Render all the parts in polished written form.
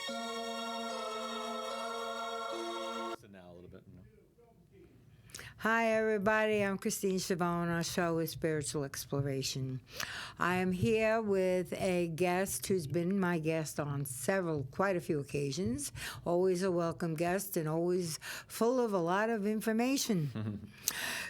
So now a little bit. Hi, everybody. I'm Christine Schiavone. Our show is Spiritual Exploration. I am here with a guest who's been my guest on quite a few occasions. Always a welcome guest and always full of a lot of information.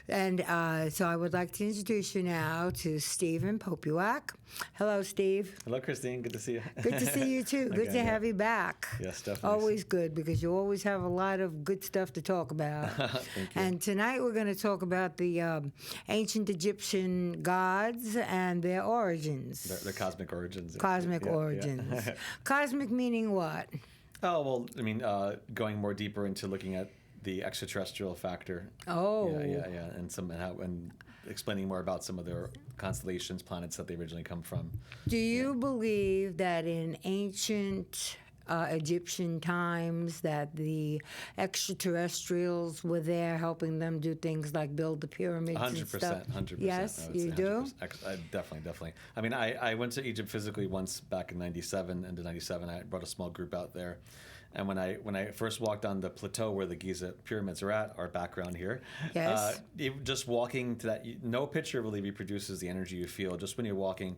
And so I would like to introduce you now to Stephen Popiotek. Hello, Steve. Hello, Christine. Good to see you. Good to see you, too. Good to have you back. Yes, definitely. Always good, because you always have a lot of good stuff to talk about. Thank you. And tonight we're going to talk about the ancient Egyptian gods and their origins. Their cosmic origins. Cosmic origins. Yeah. Cosmic meaning what? Oh, well, I mean, going more deeper into looking at the extraterrestrial factor. Oh. Yeah. And explaining more about some of their constellations, planets that they originally come from. Do you believe that in ancient Egyptian times that the extraterrestrials were there helping them do things like build the pyramids 100%, and stuff? 100%. Yes, you do? Definitely. I mean, I went to Egypt physically once back in 97, into 97. I brought a small group out there. And when I first walked on the plateau where the Giza pyramids are at, our background here, yes. Just walking to that, no picture really reproduces the energy you feel just when you're walking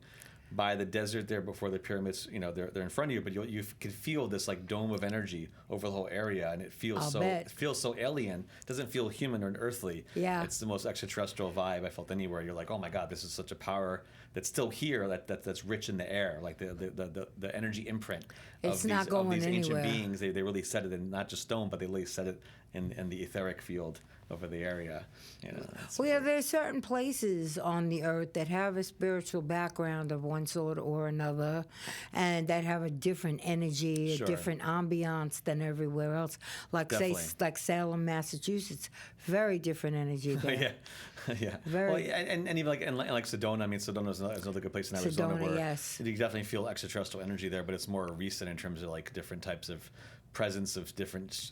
by the desert there before the pyramids, they're in front of you, but you can feel this like dome of energy over the whole area, and it feels it feels so alien. It doesn't feel human or earthly. Yeah, it's the most extraterrestrial vibe I felt anywhere. You're like, oh my God, this is such a power that's still here, that's rich in the air, like the energy imprint it's of not these, going of these anywhere. Ancient beings. They really set it in not just stone, but they really set it in the etheric field over the area. Well, there are certain places on the earth that have a spiritual background of one sort or another, and that have a different energy, Sure. a different ambiance than everywhere else. Like Definitely. say, like Salem, Massachusetts, very different energy there. yeah. Very. Well, and even like Sedona. I mean, Sedona is another good place in Arizona Sedona, where yes. you definitely feel extraterrestrial energy there, but it's more recent in terms of like different types of presence of different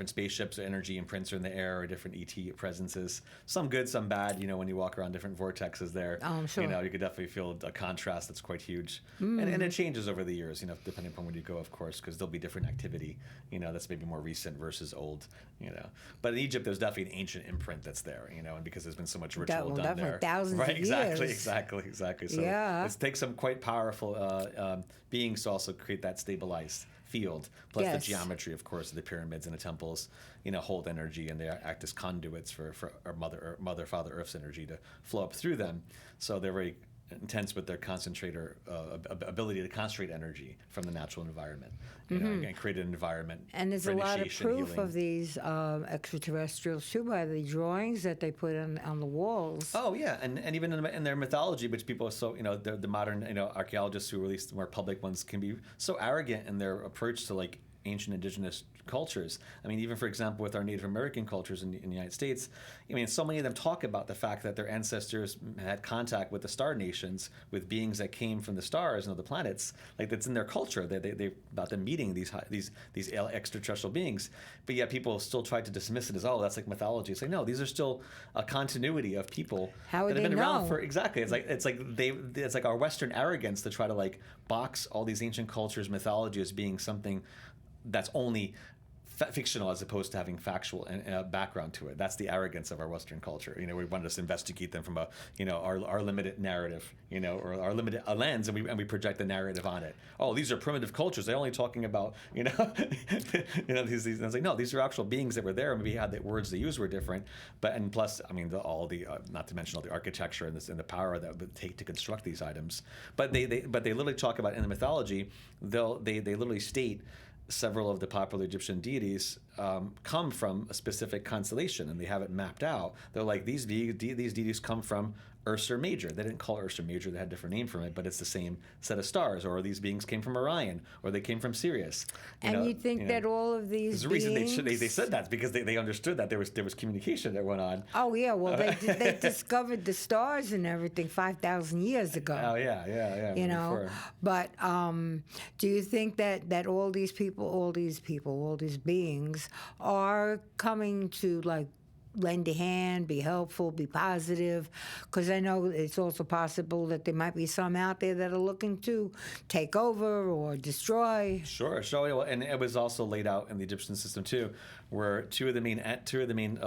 spaceships. Energy imprints are in the air, or different ET presences. Some good, some bad. When you walk around different vortexes there, oh, I'm sure. You could definitely feel a contrast that's quite huge, and it changes over the years. Depending upon where you go, of course, because there'll be different activity. That's maybe more recent versus old. But in Egypt, there's definitely an ancient imprint that's there. And because there's been so much ritual done there, thousands right? of years. Exactly. So yeah. it takes some quite powerful beings to also create that stabilized field, plus yes. the geometry, of course, of the pyramids and the temples, hold energy, and they act as conduits for our mother, Father Earth's energy to flow up through them. So they're very intense with their concentrator ability to concentrate energy from the natural environment, and create an environment. And there's for a lot of proof healing. of these extraterrestrials too by the drawings that they put on the walls. Oh yeah, and even in their mythology, which people are so the modern archaeologists who release the more public ones can be so arrogant in their approach to like ancient indigenous cultures. I mean, even for example, with our Native American cultures in the United States, I mean, so many of them talk about the fact that their ancestors had contact with the star nations, with beings that came from the stars and other planets. Like that's in their culture. They about them meeting these extraterrestrial beings. But yet people still try to dismiss it as, oh, that's like mythology. It's like, no, these are still a continuity of people that have been around for exactly. It's like our Western arrogance to try to like box all these ancient cultures, mythology as being something that's only fictional as opposed to having factual background to it. That's the arrogance of our Western culture. We want to just investigate them from our limited narrative, or our limited lens, and we project the narrative on it. Oh, these are primitive cultures. They're only talking about these. And it's like, no, these are actual beings that were there. Maybe the words they used were different, and plus, I mean, not to mention all the architecture and the power that would take to construct these items. But they literally talk about in the mythology. They literally state several of the popular Egyptian deities come from a specific constellation, and they have it mapped out. They're like, these deities come from Ursa Major. They didn't call it Ursa Major. They had a different name from it, but it's the same set of stars. Or these beings came from Orion, or they came from Sirius. You think that all of these there's a reason they said that, because they understood that there was communication that went on. Oh, yeah. Well, they discovered the stars and everything 5,000 years ago. Oh, yeah. Before. But do you think that all these beings are coming to, like, lend a hand, be helpful, be positive, because I know it's also possible that there might be some out there that are looking to take over or destroy. Sure. And it was also laid out in the Egyptian system too, where two of the main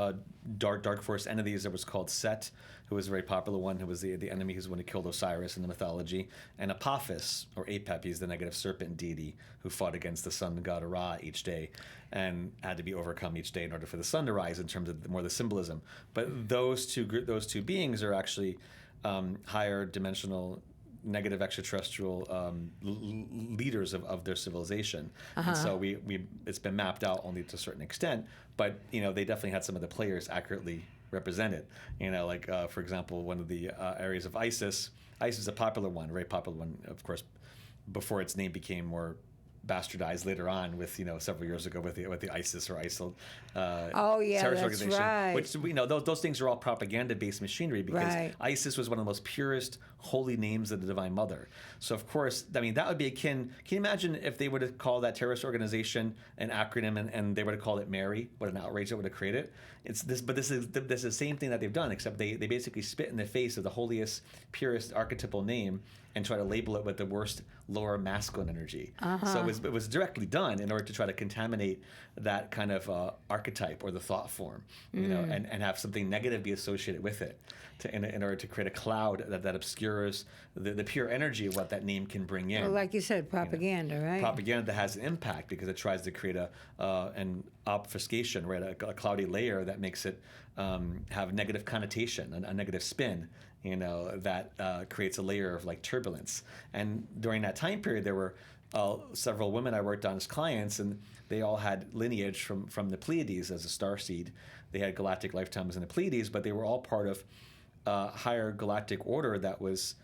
dark force entities that was called Set, who was a very popular one, who was the enemy who's the one who killed Osiris in the mythology, and Apophis, or Apep, he's the negative serpent deity who fought against the sun god Ra each day and had to be overcome each day in order for the sun to rise, in terms of more the symbolism. But those two beings are actually higher dimensional negative extraterrestrial leaders of their civilization. And so it's been mapped out only to a certain extent, but they definitely had some of the players accurately represented. For example, one of the areas of Isis is a popular one, a very popular one, of course, before its name became more bastardized later on with several years ago with the ISIS or ISIL terrorist organization, right. which those things are all propaganda-based machinery, because ISIS was one of the most purest holy names of the Divine Mother. So of course, that would be akin. Can you imagine if they would have called that terrorist organization an acronym and they would have called it Mary? What an outrage it would have created. This is the same thing that they've done, except they basically spit in the face of the holiest, purest archetypal name and try to label it with the worst lower masculine energy. So it was directly done in order to try to contaminate that kind of archetype or the thought form, and have something negative be associated with it, in order to create a cloud that obscures the pure energy of what that name can bring in. Well, like you said, propaganda, right? Propaganda that has an impact because it tries to create an obfuscation, right? A cloudy layer that makes it have negative connotation, a negative spin, that creates a layer of like turbulence. And during that time period, there were several women I worked on as clients, and they all had lineage from the Pleiades as a starseed. They had galactic lifetimes in the Pleiades, but they were all part of higher galactic order that is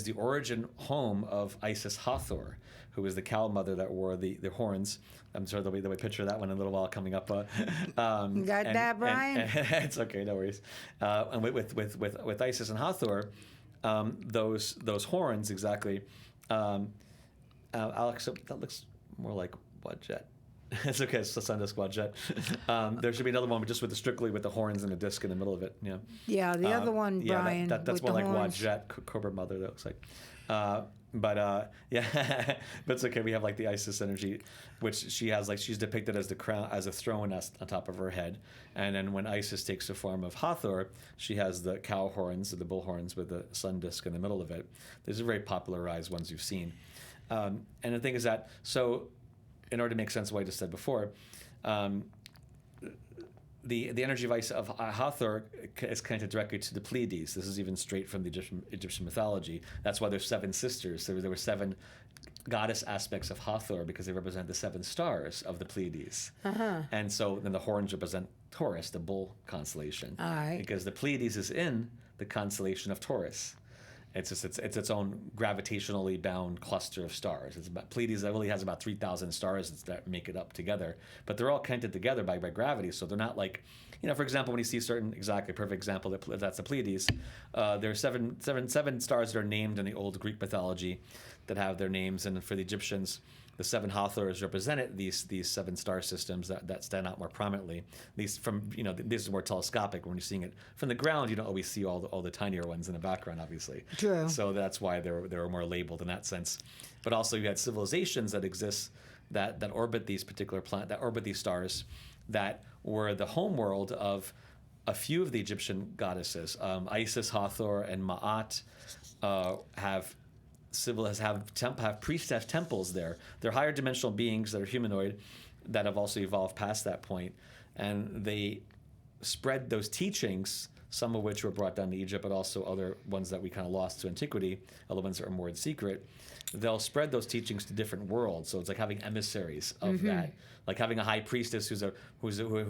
the origin home of Isis Hathor, who was the cow mother that wore the horns. I'm sorry, there'll be a picture of that one in a little while coming up. You got that, Brian? It's okay, no worries. And with Isis and Hathor, those horns exactly. Alex, that looks more like what jet? It's okay, it's the sun disk quad jet. There should be another one just strictly with the horns and the disc in the middle of it. Yeah. Yeah, the other one, Brian. That's more like quad jet, Cobra Mother. That looks like. But it's okay. We have like the Isis energy, which she has, like she's depicted as the crown, as a throne on top of her head, and then when Isis takes the form of Hathor, she has the cow horns or the bull horns with the sun disk in the middle of it. These are very popularized ones you've seen, and the thing is that in order to make sense of what I just said before, the energy of Hathor is connected directly to the Pleiades. This is even straight from the Egyptian mythology. That's why there's 7 sisters. There were 7 goddess aspects of Hathor because they represent the 7 stars of the Pleiades. And so then the horns represent Taurus, the bull constellation. All right. Because the Pleiades is in the constellation of Taurus. It's its own gravitationally bound cluster of stars. Pleiades really has about 3,000 stars that make it up together, but they're all connected together by gravity. So they're not like, for example, when you see perfect example that's the Pleiades. There are seven stars that are named in the old Greek mythology that have their names, and for the Egyptians, the 7 Hathors represented these 7 star systems that stand out more prominently. These this is more telescopic. When you're seeing it from the ground, you don't always see all the tinier ones in the background, obviously. True. So that's why they were more labeled in that sense. But also you had civilizations that exist that orbit these particular that orbit these stars, that were the home world of a few of the Egyptian goddesses. Isis, Hathor, and Ma'at have priestess temples there. They're higher dimensional beings that are humanoid that have also evolved past that point, and they spread those teachings, some of which were brought down to Egypt, but also other ones that we kind of lost to antiquity, other ones that are more in secret. They'll spread those teachings to different worlds. So it's like having emissaries of that, like having a high priestess who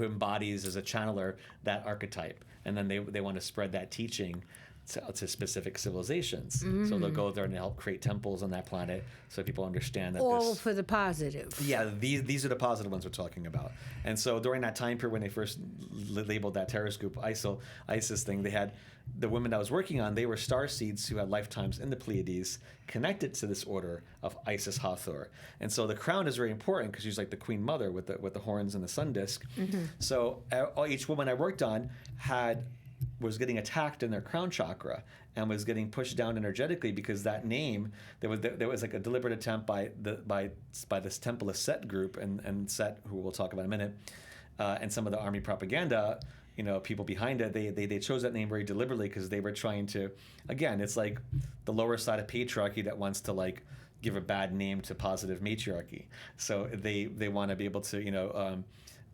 embodies as a channeler that archetype, and then they want to spread that teaching to specific civilizations. So they'll go there and help create temples on that planet so people understand that All for the positive. Yeah, these are the positive ones we're talking about. And so during that time period when they first labeled that terrorist group ISIS thing, they had the women that was working on, they were starseeds who had lifetimes in the Pleiades connected to this order of Isis Hathor. And so the crown is very important because she's like the queen mother with the horns and the sun disk. So each woman I worked on was getting attacked in their crown chakra and was getting pushed down energetically because that name, there was like a deliberate attempt by this Temple of Set group and Set, who we'll talk about in a minute, and some of the army propaganda, people behind it, they chose that name very deliberately because they were trying to, again, it's like the lower side of patriarchy that wants to like give a bad name to positive matriarchy. So they want to be able to,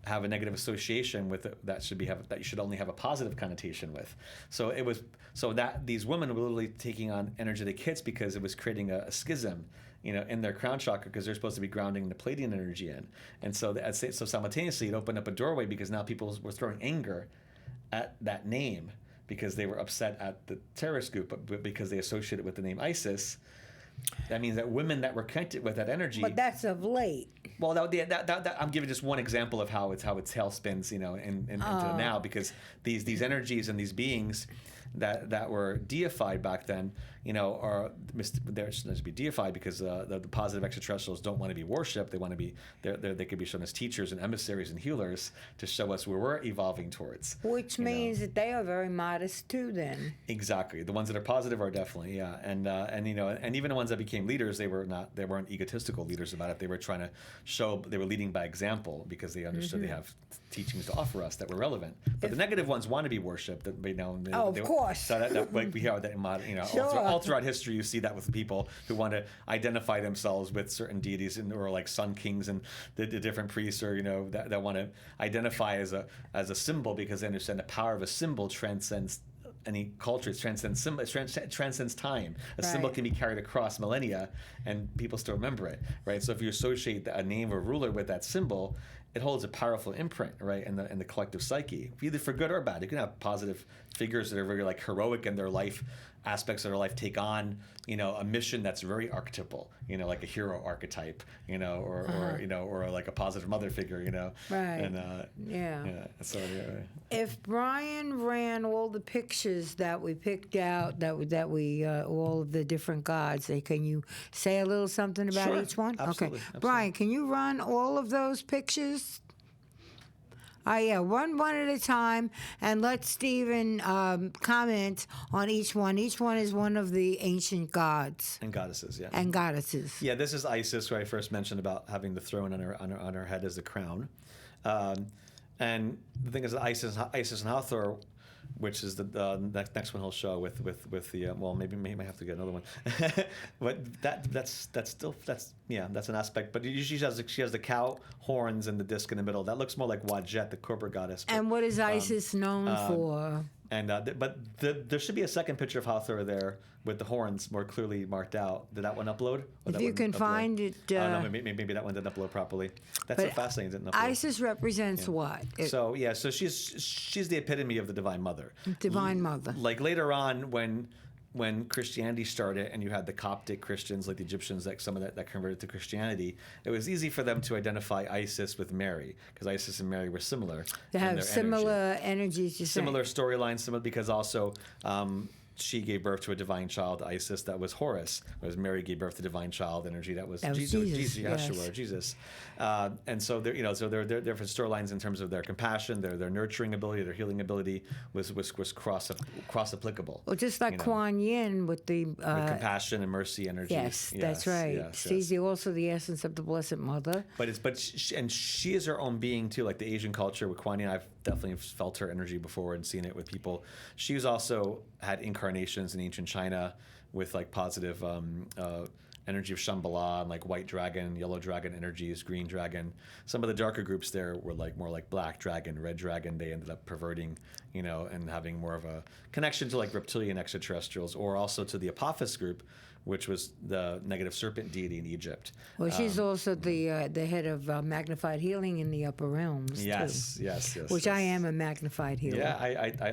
have a negative association with it that you should only have a positive connotation with. So that these women were literally taking on energetic hits because it was creating a schism, in their crown chakra because they're supposed to be grounding the Pleiadian energy in. And so simultaneously it opened up a doorway because now people were throwing anger at that name because they were upset at the terrorist group, but because they associated it with the name ISIS. That means that women that were connected with that energy. But that's of late. Well, that I'm giving just one example of how its tail spins, into now, because these energies and these beings that were deified back then, they're supposed to be deified because the positive extraterrestrials don't want to be worshipped. They want to be they could be shown as teachers and emissaries and healers to show us where we're evolving towards. Which means that they are very modest too, then. Exactly. The ones that are positive are definitely, yeah, and even the ones that became leaders, they weren't egotistical leaders about it. They were trying to show they were leading by example because they understood they have teachings to offer us that were relevant. But the negative ones want to be worshipped. Of course. So like we have that in modern, all throughout history, you see that with people who want to identify themselves with certain deities or like sun kings and the different priests, or that want to identify as a symbol because they understand the power of a symbol transcends any culture. It transcends time. A symbol can be carried across millennia, and people still remember it, right? So if you associate a name or ruler with that symbol, it holds a powerful imprint, right, in the collective psyche, either for good or bad. You can have positive figures that are very like heroic in their life, aspects of their life take on, a mission that's very archetypal, like a hero archetype, or like a positive mother figure, Right. And yeah. So if Brian ran all the pictures that we picked out, that we all of the different gods, can you say a little something about Sure. each one? Absolutely. Okay. Brian, can you run all of those pictures? Yeah, one at a time, and let Stephen comment on each one. Each one is one of the ancient gods and goddesses, yeah. And goddesses. Yeah, this is Isis, where I first mentioned about having the throne on her head as the crown. And the thing is that Isis and Hathor, which is the next one he'll show with the maybe I have to get another one, but that's an aspect. But usually she has the cow horns and the disc in the middle. That looks more like Wadjet, the corporate goddess. But, and what is Isis known for? And there should be a second picture of Hathor there with the horns more clearly marked out. Did that one upload? If you can find it. No, maybe that one didn't upload properly. That's so fascinating. It didn't upload. Isis represents what? So she's the epitome of the Divine Mother. Divine Mother. Like later on, when Christianity started, and you had the Coptic Christians, like the Egyptians, like some of that converted to Christianity, it was easy for them to identify Isis with Mary, because Isis and Mary were similar. They have similar energies. Similar storylines, because also she gave birth to a divine child, Isis, that was Horus, whereas Mary gave birth to divine child energy that was Jesus, Yeshua, Jesus. And so there are different storylines in terms of their compassion, their nurturing ability, their healing ability was cross applicable. Well, just like Kuan Yin with the with compassion and mercy energy. Yes, that's right. She's also the essence of the Blessed Mother. She is her own being too. Like the Asian culture with Kuan Yin, I've definitely felt her energy before and seen it with people. She's also had incarnations in ancient China with like positive energy of Shambhala and like white dragon, yellow dragon energies, green dragon. Some of the darker groups there were like more like black dragon, red dragon. They ended up perverting, and having more of a connection to like reptilian extraterrestrials, or also to the Apophis group, which was the negative serpent deity in Egypt. Well, she's also the head of magnified healing in the upper realms. Yes, too, yes. Which I am a magnified healer. Yeah,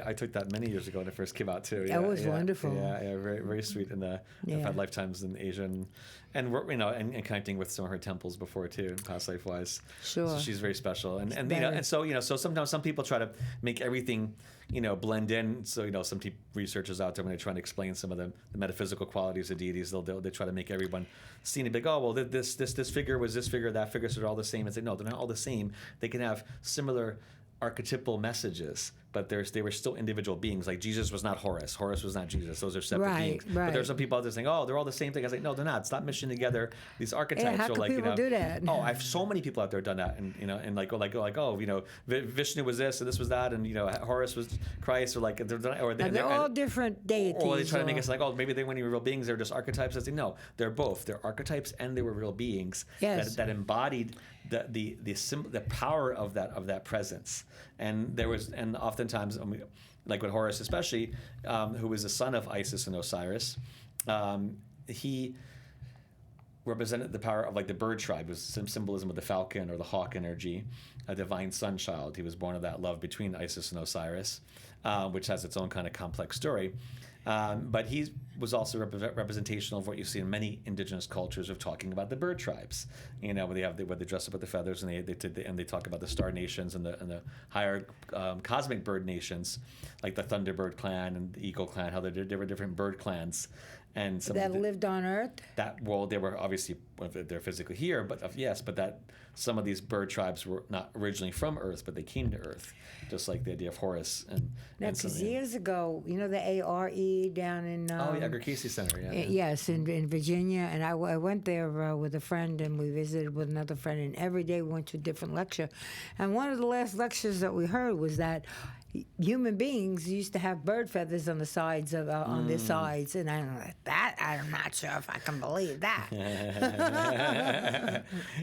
I took that many years ago when it first came out too. That was wonderful. Yeah, very very sweet. And I've had lifetimes in Asia, and we're, and connecting with some of her temples before too, past life wise. Sure. So she's very special, and so sometimes some people try to make everything blend in. So some researchers out there, when they're trying to explain some of the metaphysical qualities of deities, they try to make everyone seem to be like, oh well, this figure was this figure, that figure, so they're all the same. And say no, they're not all the same. They can have similar archetypal messages, but they were still individual beings. Like Jesus was not Horus. Horus was not Jesus. Those are separate beings. Right. But there's some people out there saying, oh, they're all the same thing. I was like, no, they're not. Stop mishing together these archetypes. How can people do that? Oh, I have so many people out there done that, and Vishnu was this and this was that, and Horus was Christ, or they're all different deities. Or they try to make us like, oh, maybe they weren't even real beings. They're just archetypes. I say no, they're both. They're archetypes and they were real beings. Yes. That embodied the power of that presence. And oftentimes, like with Horus especially, who was the son of Isis and Osiris, he represented the power of like the bird tribe. It was some symbolism of the falcon or the hawk energy, a divine sun child. He was born of that love between Isis and Osiris, which has its own kind of complex story. But he was also representational of what you see in many indigenous cultures of talking about the bird tribes. Where they dress up with the feathers, and they talk about the star nations and the higher cosmic bird nations, like the Thunderbird clan and the Eagle clan. How there were different bird clans, and some that lived on Earth. They were obviously, they're physically here, but that some of these bird tribes were not originally from Earth, but they came to Earth, just like the idea of Horus. Because years ago, the ARE down in Edgar Casey Center, yeah. Yes, in Virginia, and I went there with a friend, and we visited with another friend, and every day we went to a different lecture, and one of the last lectures that we heard was that human beings used to have bird feathers on the sides of on their sides, and I'm not sure if I can believe that.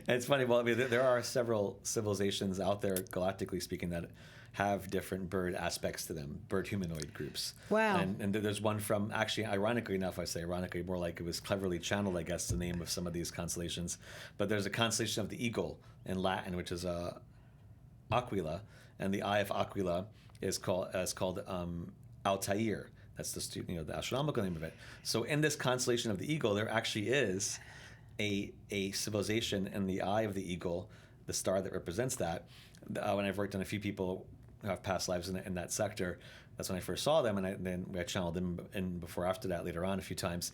It's funny. Well, there are several civilizations out there, galactically speaking, that have different bird aspects to them, bird humanoid groups. Wow. And there's one from, actually, ironically enough, I say ironically, more like it was cleverly channeled, I guess, the name of some of these constellations. But there's a constellation of the eagle in Latin, which is Aquila, and the eye of Aquila is called Altair. That's the astronomical name of it. So in this constellation of the eagle, there actually is a civilization in the eye of the eagle, the star that represents that. When I've worked on a few people who have past lives in that sector, that's when I first saw them, and then I channeled them in before after that later on a few times.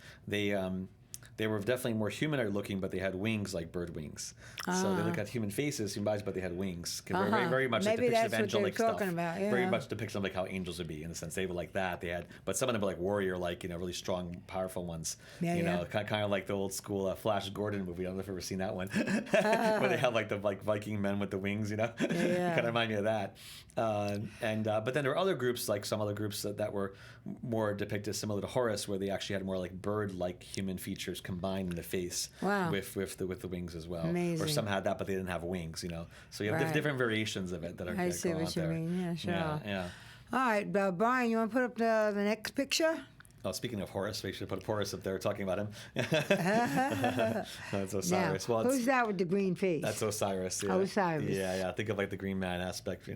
They were definitely more humanoid looking, but they had wings like bird wings. So they look at human faces, human bodies, but they had wings. Very, very much a depiction of angelic stuff. About, yeah. Very much depiction of like how angels would be, in a sense. They were like that. They had, but some of them were like warrior, like really strong, powerful ones. Kind of like the old school Flash Gordon movie. I don't know if you've ever seen that one, where they have like the Viking men with the wings. Kind of remind me of that. But then there were other groups, like some other groups that were more depicted similar to Horus, where they actually had more like bird-like human features combined in the face. Wow. with the wings as well. Amazing. Or some had that, but they didn't have wings. So you have different variations of it that are. I see what you mean. Yeah, sure. Yeah. All right, Brian, you want to put up the next picture? Oh, speaking of Horus, we should put Horus up there talking about him. That's Osiris. Now, who's that with the green face? That's Osiris. Yeah. Osiris. Yeah. Think of like the green man aspect,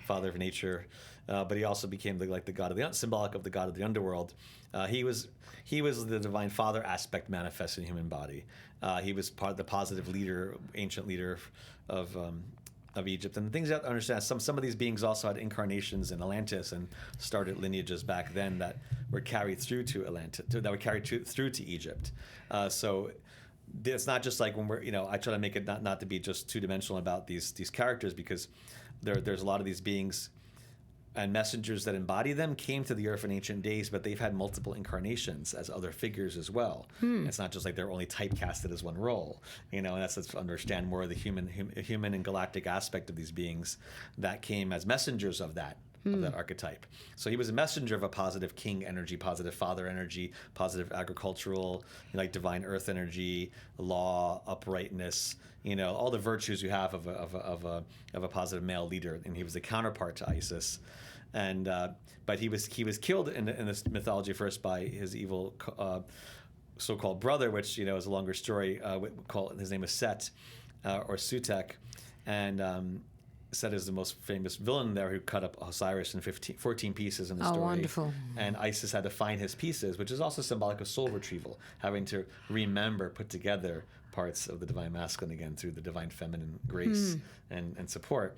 father of nature. But he also became the god of symbolic of the god of the underworld. He was the divine father aspect manifested in human body. He was part of the positive leader, ancient leader of Egypt. And the things you have to understand, some of these beings also had incarnations in Atlantis and started lineages back then that were carried through to Atlantis, that were carried through to Egypt. So it's not just like when I try to make it not to be just two-dimensional about these characters, because there's a lot of these beings and messengers that embody them came to the earth in ancient days, but they've had multiple incarnations as other figures as well. It's not just like they're only typecasted as one role, and that's to understand more of the human and galactic aspect of these beings that came as messengers of that archetype. So he was a messenger of a positive king energy, positive father energy, positive agricultural, like divine earth energy, law, uprightness, all the virtues you have of a positive male leader. And he was the counterpart to Isis. And but he was killed in this mythology first by his evil so-called brother, which is a longer story. His name is Set, or Sutek, and Set is the most famous villain there who cut up Osiris in 14 pieces in the story. Oh, wonderful. And Isis had to find his pieces, which is also symbolic of soul retrieval, having to remember, put together parts of the divine masculine again through the divine feminine grace and support.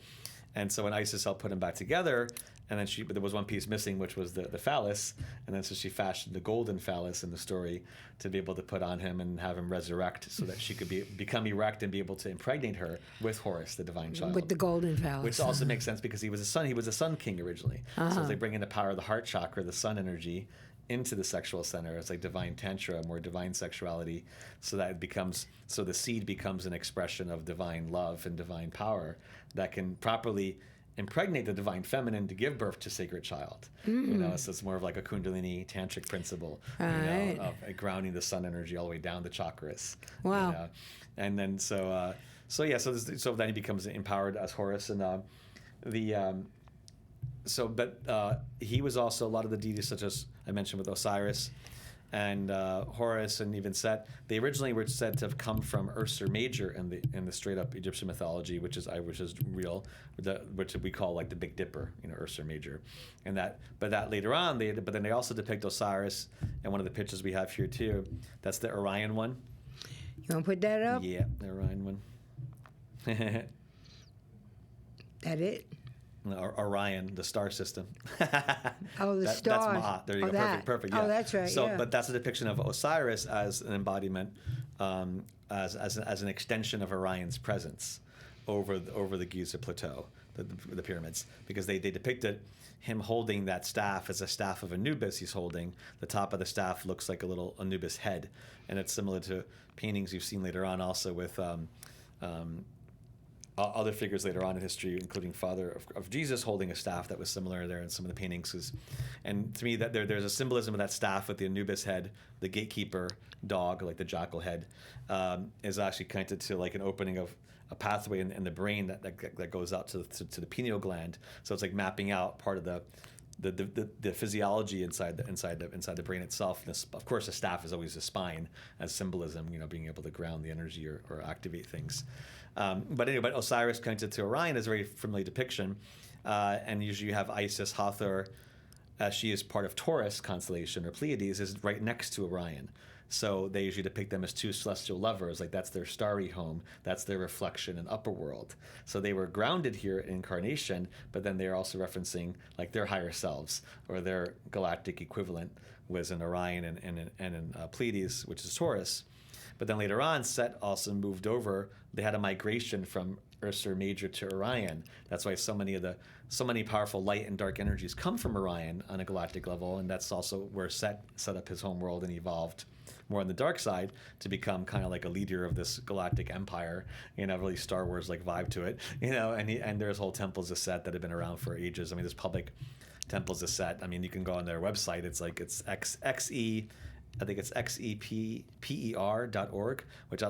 And so when Isis helped put him back together, and then but there was one piece missing, which was the phallus, and then so she fashioned the golden phallus in the story to be able to put on him and have him resurrect, so that she could become erect and be able to impregnate her with Horus, the divine child. With the golden phallus. Which also makes sense because he was a sun king originally. So as they bring in the power of the heart chakra, the sun energy, into the sexual center. It's like divine tantra, more divine sexuality, so that the seed becomes an expression of divine love and divine power that can properly impregnate the divine feminine to give birth to sacred child. So it's more of like a Kundalini tantric principle, of grounding the sun energy all the way down the chakras. Wow. And then so then he becomes empowered as Horus, and he was also a lot of the deities, such as I mentioned with Osiris and Horus and even Set. They originally were said to have come from Ursa Major in the straight up Egyptian mythology, which is real, which we call like the Big Dipper, Ursa Major, but that later on but then they also depict Osiris, and one of the pictures we have here too. That's the Orion one. You want to put that up? Yeah, the Orion one. That it? Orion, the star system. Oh, the star. That's Ma'at. There you go. That. Perfect. Yeah. Oh, that's right. So, but that's a depiction of Osiris as an embodiment, as an extension of Orion's presence over the Giza plateau, the pyramids, because they depicted him holding that staff as a staff of Anubis. He's holding the top of the staff looks like a little Anubis head, and it's similar to paintings you've seen later on, also with. Other figures later on in history, including Father of Jesus holding a staff that was similar there in some of the paintings. And to me, that there's a symbolism of that staff with the Anubis head, the gatekeeper dog, like the jackal head, is actually connected to like an opening of a pathway in the brain that goes out to the pineal gland. So it's like mapping out part of the physiology inside the brain itself. And of course, the staff is always the spine as symbolism, being able to ground the energy or activate things. But Osiris connected to Orion is a very familiar depiction, and usually you have Isis, Hathor, she is part of Taurus constellation, or Pleiades, is right next to Orion. So they usually depict them as two celestial lovers, like that's their starry home, that's their reflection in upper world. So they were grounded here in incarnation, but then they're also referencing like their higher selves, or their galactic equivalent was in Orion and in Pleiades, which is Taurus. But then later on, Set also moved over. They had a migration from Ursa Major to Orion. That's why so many powerful light and dark energies come from Orion on a galactic level, and that's also where Set set up his home world and evolved more on the dark side to become kind of like a leader of this galactic empire, really Star Wars-like vibe to it, and there's whole temples of Set that have been around for ages. I mean, there's public temples of Set. I mean, you can go on their website. It's like it's I think it's xeper.org, which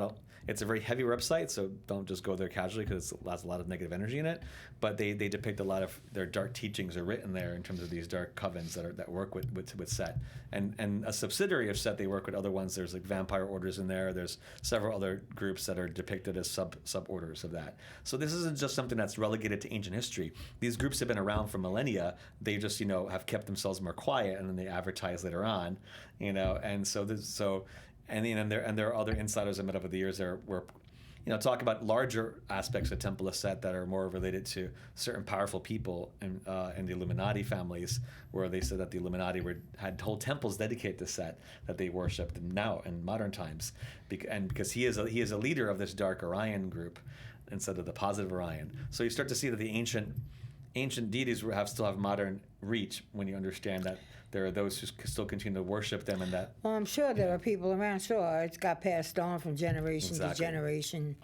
it's a very heavy website, so don't just go there casually because it has a lot of negative energy in it. But they depict a lot of their dark teachings are written there in terms of these dark covens that work with Set. And a subsidiary of Set, they work with other ones. There's like vampire orders in there. There's several other groups that are depicted as sub-orders of that. So this isn't just something that's relegated to ancient history. These groups have been around for millennia. They just, have kept themselves more quiet, and then they advertise later on, and there are other insiders I met over the years there where talk about larger aspects of Temple of Set that are more related to certain powerful people in the Illuminati families, where they said that the Illuminati had whole temples dedicated to Set that they worshipped now in modern times, because he is a leader of this dark Orion group instead of the positive Orion. So you start to see that the ancient deities still have modern reach when you understand that there are those who still continue to worship them, and that. Well, I'm sure there are people around. Sure, it's got passed on from generation to generation,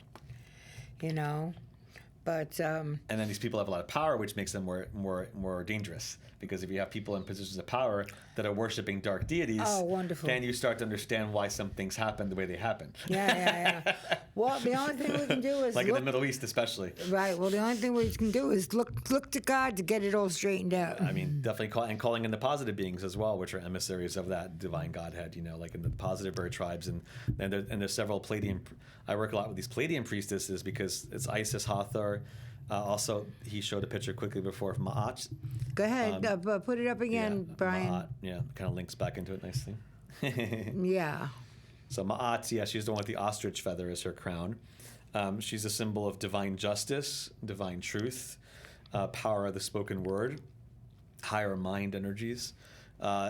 But and then these people have a lot of power, which makes them more dangerous. Because if you have people in positions of power that are worshiping dark deities, wonderful. then you start to understand why some things happen the way they happen. Yeah. Well, the only thing we can do is like in the Middle East, especially. Right. Well, the only thing we can do is look to God to get it all straightened out. I mean, definitely calling in the positive beings as well, which are emissaries of that divine Godhead. Like in the positive bird tribes, and there's several Palladian. I work a lot with these Palladian priestesses because it's Isis, Hathor. Also, he showed a picture quickly before of Ma'at. Go ahead, put it up again, Brian. Ma'at, kind of links back into it nicely. Yeah. So Ma'at, she's the one with the ostrich feather as her crown. She's a symbol of divine justice, divine truth, power of the spoken word, higher mind energies.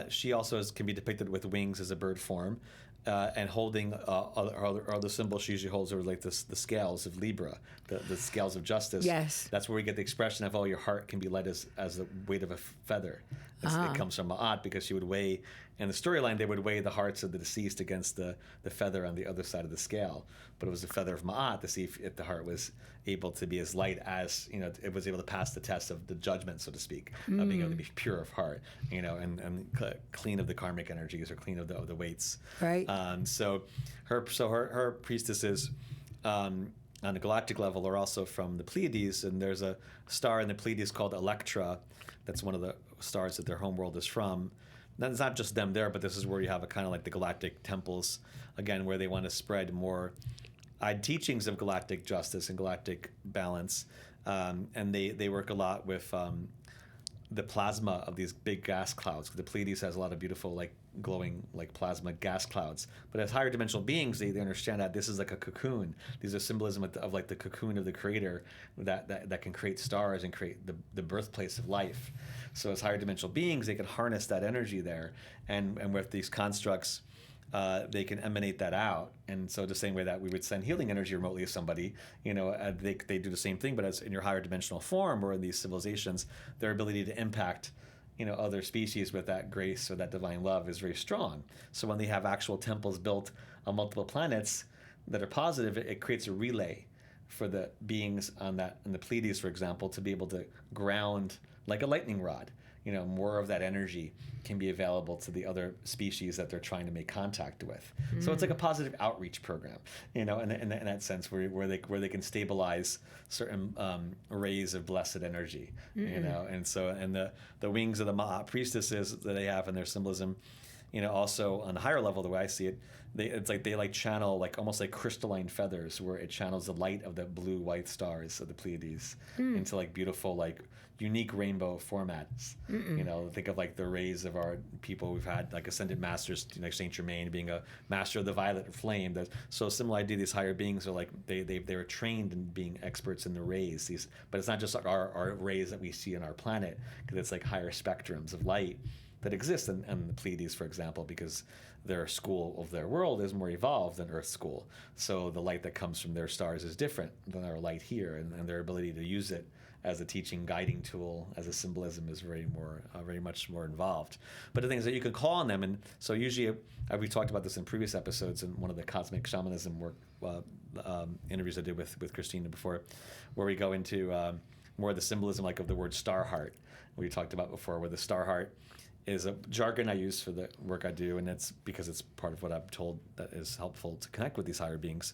She also can be depicted with wings as a bird form. And holding other symbols she usually holds are like the scales of Libra, the scales of justice. Yes. That's where we get the expression of, your heart can be light as the weight of a feather. It comes from Ma'at, because she would weigh, in the storyline, they would weigh the hearts of the deceased against the feather on the other side of the scale. But it was the feather of Ma'at to see if the heart was able to be as light as, it was able to pass the test of the judgment, so to speak, of being able to be pure of heart, and clean of the karmic energies, or clean of the weights. Right. So her priestesses on a galactic level are also from the Pleiades, and there's a star in the Pleiades called Electra. That's one of the stars that their homeworld is from. And it's not just them there, but this is where you have a kind of like the galactic temples, again, where they want to spread more teachings of galactic justice and galactic balance. And they work a lot with the plasma of these big gas clouds. The Pleiades has a lot of beautiful, glowing, plasma gas clouds. But as higher dimensional beings, they understand that this is like a cocoon. These are symbolism of the cocoon of the Creator that can create stars and create the birthplace of life. So as higher dimensional beings, they can harness that energy there, and with these constructs, they can emanate that out. And so the same way that we would send healing energy remotely to somebody, they do the same thing, but as in your higher dimensional form, or in these civilizations, their ability to impact other species with that grace or that divine love is very strong. So when they have actual temples built on multiple planets that are positive, it creates a relay for the beings in the Pleiades, for example, to be able to ground like a lightning rod. More of that energy can be available to the other species that they're trying to make contact with. So it's like a positive outreach program, in that sense, where they can stabilize certain rays of blessed energy, And so, and the wings of the Ma'at priestesses that they have in their symbolism, also on the higher level, the way I see it, they channel almost like crystalline feathers, where it channels the light of the blue-white stars of the Pleiades into beautiful unique rainbow formats. Think of the rays of our people we've had, ascended masters, like Saint Germain being a master of the violet flame. So similar idea. These higher beings are they were trained in being experts in the rays. But it's not just our rays that we see on our planet, because it's higher spectrums of light that exist in the Pleiades, for example, because their school of their world is more evolved than Earth's school. So the light that comes from their stars is different than our light here, and their ability to use it as a teaching, guiding tool, as a symbolism is very much more involved. But the thing is that you can call on them, and so usually we talked about this in previous episodes in one of the cosmic shamanism work interviews I did with Christina before, where we go into more of the symbolism of the word star heart. We talked about before, where the star heart is a jargon I use for the work I do, and it's because it's part of what I'm told that is helpful to connect with these higher beings.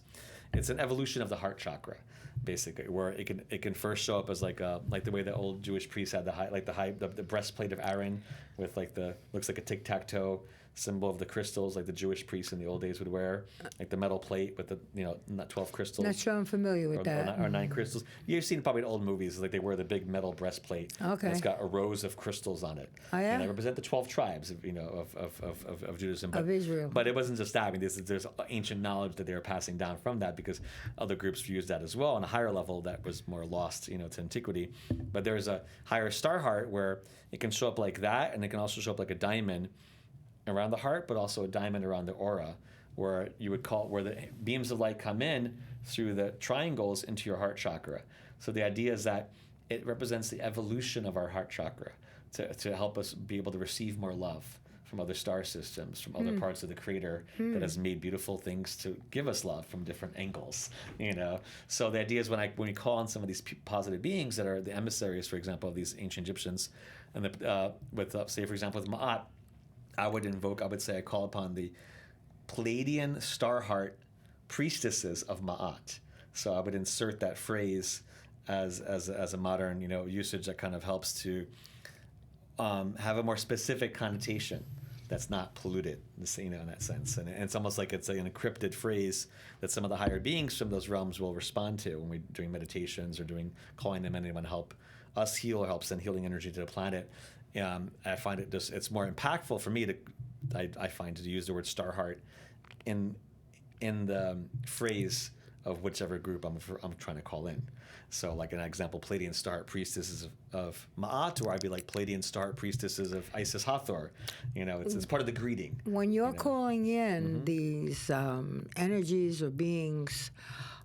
It's an evolution of the heart chakra, basically, where it can first show up as like the way the old Jewish priests had the breastplate of Aaron with looks like a tic-tac-toe symbol of the crystals, like the Jewish priests in the old days would wear, like the metal plate with the 12 crystals. Not sure I'm familiar with that. Or 9 crystals. You've seen probably in old movies, they wear the big metal breastplate. Okay. And it's got a rows of crystals on it. Oh, yeah? And they represent the 12 tribes of Judaism. Of Israel. But it wasn't just that. I mean, there's ancient knowledge that they were passing down from that, because other groups used that as well on a higher level that was more lost, to antiquity. But there's a higher star heart where it can show up like that, and it can also show up like a diamond around the heart, but also a diamond around the aura, where the beams of light come in through the triangles into your heart chakra. So the idea is that it represents the evolution of our heart chakra to help us be able to receive more love from other star systems, from other parts of the crater that has made beautiful things to give us love from different angles, you know. So the idea is when we call on some of these positive beings that are the emissaries, for example, of these ancient Egyptians, and say for example with Ma'at, I would say I call upon the Pleiadian star heart priestesses of Ma'at. So I would insert that phrase as a modern, you know, usage that kind of helps to have a more specific connotation that's not polluted, you know, in that sense. And it's almost like it's an encrypted phrase that some of the higher beings from those realms will respond to when we're doing meditations or calling them in to help us heal or help send healing energy to the planet. I find it's more impactful for me I find to use the word star heart in the phrase of whichever group I'm trying to call in. So, like an example, Pleiadian star heart priestesses of Ma'at, or I'd be like Pleiadian star heart priestesses of Isis Hathor. You know, it's part of the greeting. When you're calling in these energies or beings,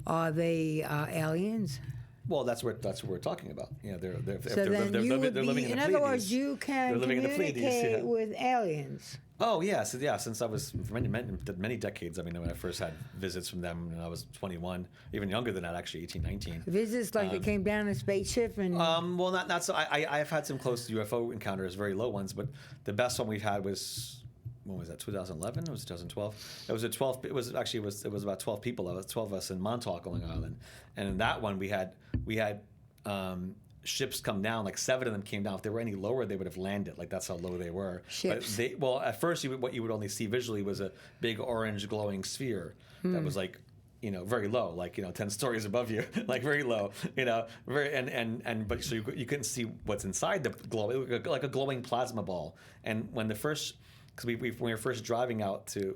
are they aliens? Well, that's what we're talking about. You know, they're In living in the Pleiades. other words, you can communicate with aliens. Oh yeah, since I was for many decades. I mean, when I first had visits from them when I was 21, even younger than that, actually 18, 19. Visits like they came down in a spaceship and. Well, not so. I've had some close UFO encounters, very low ones, but the best one we've had was. When was that? 2011? It was 2012. It was it was about 12 people. It was 12 of us in Montauk, Long Island, and in that one we had ships come down. Like 7 of them came down. If they were any lower, they would have landed. Like that's how low they were. Ships. But at first, what you would only see visually was a big orange glowing sphere that was like, you know, very low, like, you know, 10 stories above you, like very low, you know, but so you couldn't see what's inside the glow. It was like a glowing plasma ball. And when we were first driving out to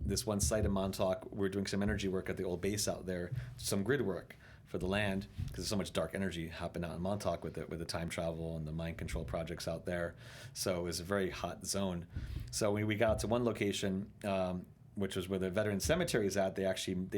this one site in Montauk, we were doing some energy work at the old base out there, some grid work for the land, because there's so much dark energy happened out in Montauk with the time travel and the mind control projects out there. So it was a very hot zone. So we got to one location, which was where the veteran cemetery is at. They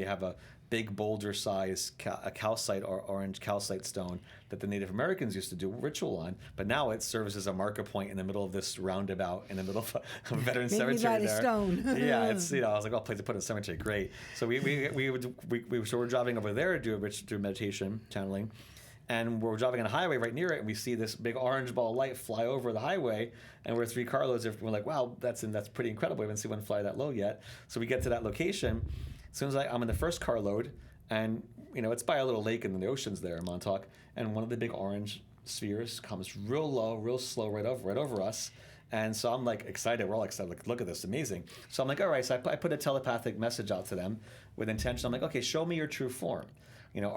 have a big boulder-sized calcite or orange calcite stone that the Native Americans used to do ritual on, but now it serves as a marker point in the middle of this roundabout in the middle of a veteran cemetery there. Stone. Yeah, it's, you know, I was like, oh, place to put in a cemetery, great. So we're driving over there to do meditation channeling, and we're driving on a highway right near it, and we see this big orange ball of light fly over the highway, and we're 3 carloads. We're like, wow, that's pretty incredible. We haven't seen one fly that low yet. So we get to that location. As soon as I'm in the first carload, and you know it's by a little lake in the oceans there in Montauk, and one of the big orange spheres comes real low, real slow, right over us. And so I'm like excited. We're all excited. Like, look at this, amazing. So I'm like, all right. So I put a telepathic message out to them with intention. I'm like, okay, show me your true form. You know,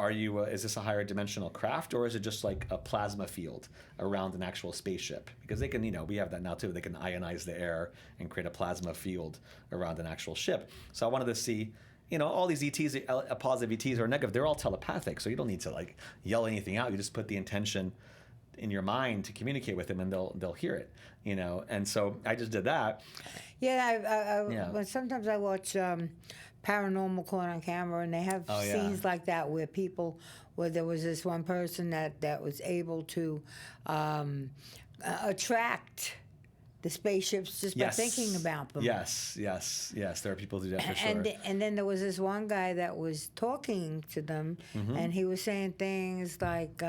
is this a higher dimensional craft, or is it just like a plasma field around an actual spaceship? Because they can, you know, we have that now too. They can ionize the air and create a plasma field around an actual ship. So I wanted to see, you know, all these ETs, positive ETs or negative, they're all telepathic. So you don't need to like yell anything out. You just put the intention in your mind to communicate with them, and they'll hear it, you know. And so I just did that. Yeah, but sometimes I watch Paranormal Caught on Camera, and they have scenes like that where there was this one person that was able to attract the spaceships just by thinking about them. Yes. There are people who do that for sure. And then there was this one guy that was talking to them, and he was saying things like,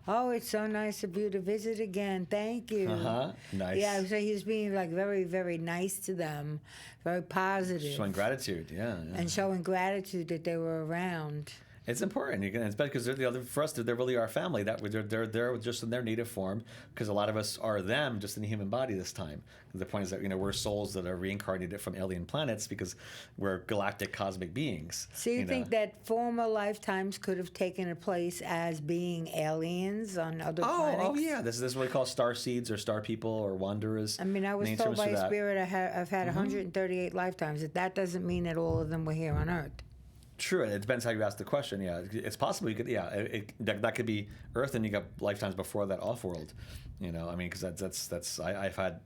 "Oh, it's so nice of you to visit again. Thank you." Nice. Yeah, so he was being like very, very nice to them, very positive, showing gratitude. Yeah. And showing gratitude that they were around. It's important. It's better because for us, they really are family. That they're just in their native form. Because a lot of us are them, just in the human body this time. The point is that, you know, we're souls that are reincarnated from alien planets because we're galactic cosmic beings. So you think that former lifetimes could have taken a place as being aliens on other planets? Oh yeah. This is what we call star seeds or star people or wanderers. I mean, I was told by a spirit I've had 138 lifetimes. That doesn't mean that all of them were here on Earth. True. It depends how you ask the question. Yeah, it's possible you could. Yeah, that could be Earth, and you got lifetimes before that off-world. You know, I mean, because that's I've had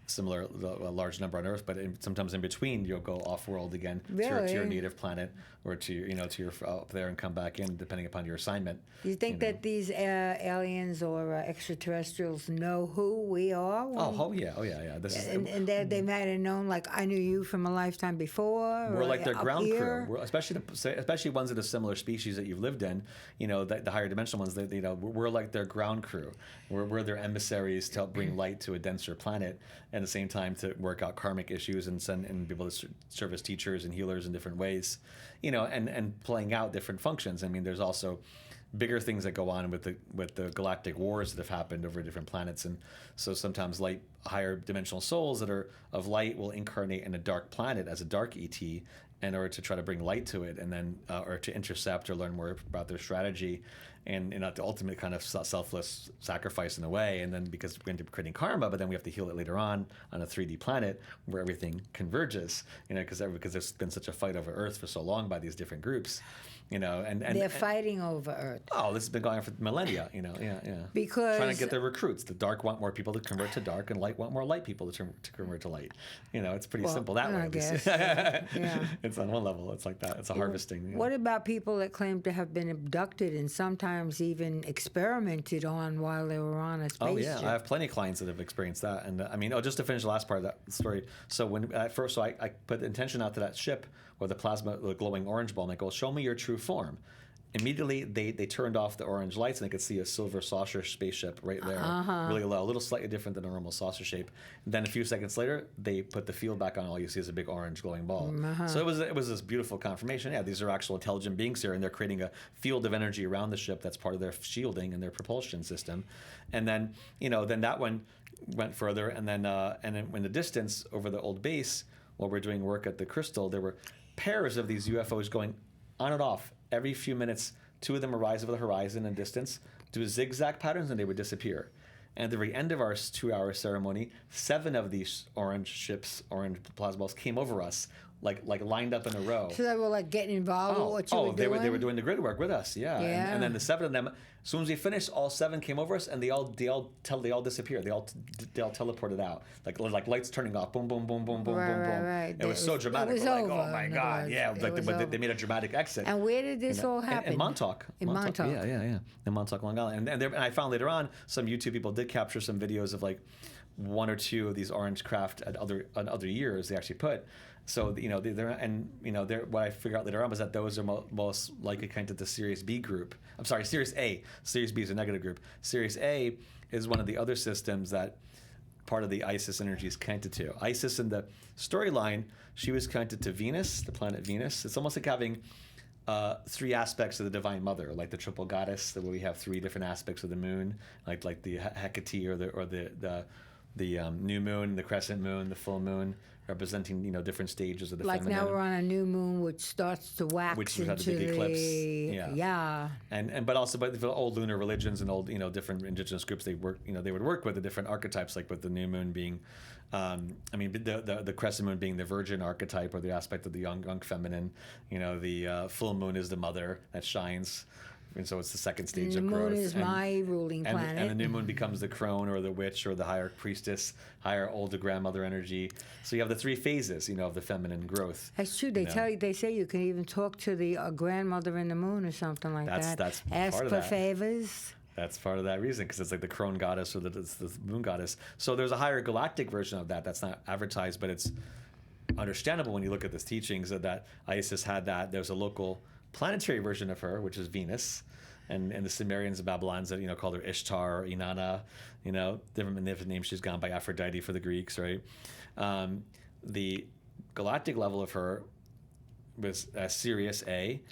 similar a large number on Earth, but sometimes in between you'll go off world again to your native planet or to to your up there and come back in depending upon your assignment. Do you think that these aliens or extraterrestrials know who we are? Oh yeah. And they might have known, like, I knew you from a lifetime before. We're like their ground here. crew. Especially ones of the similar species that you've lived in. The higher dimensional ones. We're like their ground crew. We're their emissaries to help bring light to a denser planet, and at the same time to work out karmic issues and be able to serve as teachers and healers in different ways. And playing out different functions. I mean, there's also bigger things that go on with the galactic wars that have happened over different planets, and so sometimes higher dimensional souls that are of light will incarnate in a dark planet as a dark ET in order to try to bring light to it, and then or to intercept or learn more about their strategy, and the ultimate kind of selfless sacrifice in a way. And then because we end up creating karma, but then we have to heal it later on a 3D planet where everything converges. Because there's been such a fight over Earth for so long by these different groups. And they're fighting over Earth. Oh, this has been going on for millennia. Because trying to get their recruits. The dark want more people to convert to dark, and light want more light people to convert to light. It's pretty simple that way. I guess. It's on one level. It's like that. It's a harvesting. What about people that claim to have been abducted and sometimes even experimented on while they were on a spaceship? Oh yeah, I have plenty of clients that have experienced that. And just to finish the last part of that story. So when I put the intention out to that ship or the plasma, the glowing orange ball, and I go, show me your true form. Immediately, they turned off the orange lights, and they could see a silver saucer spaceship right there, really low, a little slightly different than a normal saucer shape. And then a few seconds later, they put the field back on. All you see is a big orange glowing ball. So it was this beautiful confirmation. Yeah, these are actual intelligent beings here, and they're creating a field of energy around the ship that's part of their shielding and their propulsion system. And then then that one went further, and then in the distance over the old base, while we're doing work at the crystal, there were pairs of these UFOs going on and off. Every few minutes, two of them arise over the horizon in distance, do zigzag patterns, and they would disappear. And at the very end of our 2-hour ceremony, 7 of these orange plasma balls came over us, like lined up in a row. So they were getting involved with what you were doing? They were doing the grid work with us, yeah. And then the 7 of them, as soon as we finished, all 7 came over us, and they all disappeared. They all teleported out, like lights turning off, boom, boom, boom, boom, boom, boom, boom. Right. It was so dramatic. It was we're over, oh my God, yeah. They made a dramatic exit. And where did this all happen? In Montauk. Yeah. In Montauk, Long Island. And I found later on some YouTube people did capture some videos of 1 or 2 of these orange craft at other years they actually put. So what I figured out later on was that those are most likely connected to Sirius B group. I'm sorry, Sirius A. Sirius B is a negative group. Sirius A is one of the other systems that part of the Isis energy is connected to. Isis in the storyline, she was connected to Venus, the planet Venus. It's almost like having 3 aspects of the Divine Mother, like the triple goddess, where we have 3 different aspects of the moon, like the Hecate or the new moon, the crescent moon, the full moon, representing different stages of the feminine. Now we're on a new moon, which starts to wax which into had the big eclipse. Yeah. But the old lunar religions and old different indigenous groups, they work they would work with the different archetypes, like with the new moon being the crescent moon being the virgin archetype or the aspect of the young feminine. The full moon is the mother that shines. And so it's the second stage of growth. The moon is my ruling planet. And the new moon becomes the crone or the witch or the higher priestess, higher older grandmother energy. So you have the 3 phases, of the feminine growth. That's true. They say you can even talk to the grandmother in the moon or something like that. That's ask part of for that. Favors. That's part of that reason, because it's like the crone goddess or the moon goddess. So there's a higher galactic version of that. That's not advertised, but it's understandable when you look at these teachings that Isis had that. There's a local planetary version of her, which is Venus, and the Sumerians and Babylons that called her Ishtar or Inanna, different names she's gone by, Aphrodite for the Greeks, right? The galactic level of her was Sirius A,